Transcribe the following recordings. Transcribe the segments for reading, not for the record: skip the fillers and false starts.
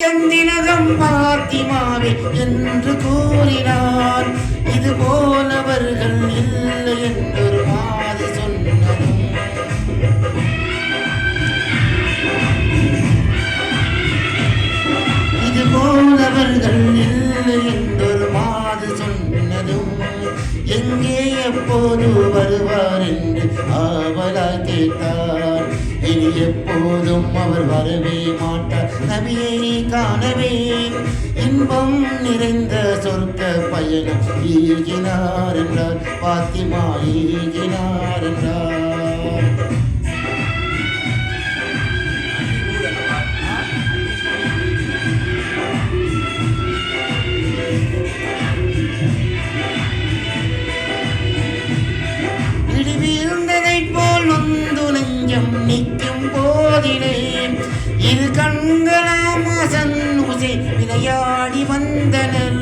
தந்திலகம் பாத்திமாவே என்று கூறினார். இது போலவர்கள் இல்லை என்றொரு மாது சொன்னதும் இது போலவர்கள் இல்லை என்றொரு மாது சொன்னதும் எங்கே எப்போது வருவார் என்று ஆவலாய் கேட்டார். இனி எப்போதும் அவர் வரவே மாட்டார். நபியை காணவே இன்பம் நிறைந்த சொர்க்க பயணம் ஈகினார் என்றார். பாத்திமா ஈகினார் என்றார். போல் நொந்து நெஞ்சம் நிற்கும் போதிலே இரு கண்களாம் ஹசன் ஹுசைன் விளையாடி வந்தனர்.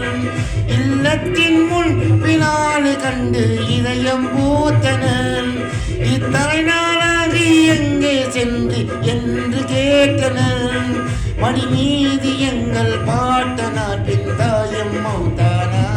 இல்லத்தின் முன் பின்னால் கண்டு இதயம் பூத்தனர். இத்தனை நாளாகி எங்கே சென்று என்று கேட்டனர். மணி மீது எங்கள் பாட்டனார் பின் தாயம் மௌத்தானார்.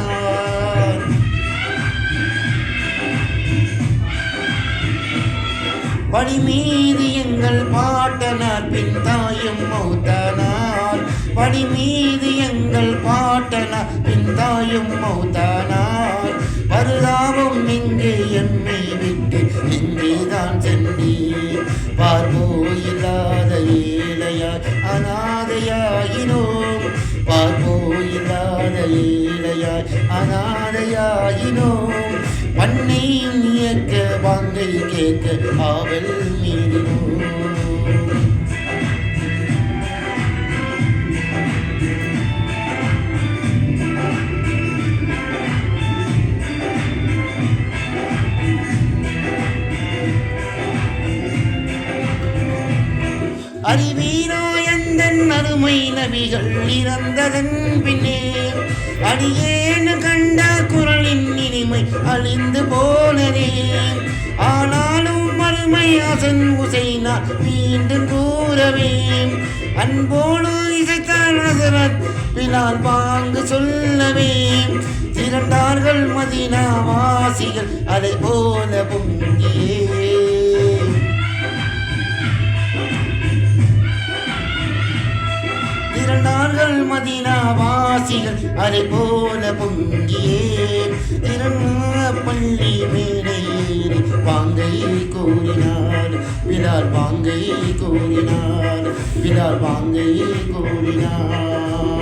படி மீது எங்கள் பாட்டனார் பின் தாயும் மௌத்தானார். படி மீது எங்கள் பாட்டனார் பின் தாயும் மௌத்தானார். பரிதாபம் இங்கே எம்மை விட்டு எங்கேதான் சென்றீர். பார்வோ இல்லாத ஏழையாய் அநாதையாயினோம். பார்வோ இல்லாத ஏழையாய் அநாதையாயினோம். பண்ணை இயக்க வாங்கை கேட்க ஆவல் மீறினோம். அறிவீரோ எந்தன் அருமை நபிகள் இறந்ததன் பின்னே அடியேன் கண்ட குரலின் இனிமை அழிந்து போனதே. ஆனாலும் மறுமை ஹசன் ஹுசைனா மீண்டும் கூறவே அன்போடு இசைத்தார் ஹசரத் பிலால் பாங்கு சொல்லவே. திரண்டார்கள் மதீனா வாசிகள் அதை போல பொங்கியே. திரண்டார்கள் மதீனா வாசிகள் அதை போல பொங்கியே. திறந்த பள்ளி மேடையேறி பாங்கை கூறினார். பிலால் பாங்கை கூறினார். பிலால் பாங்கை கூறினார்.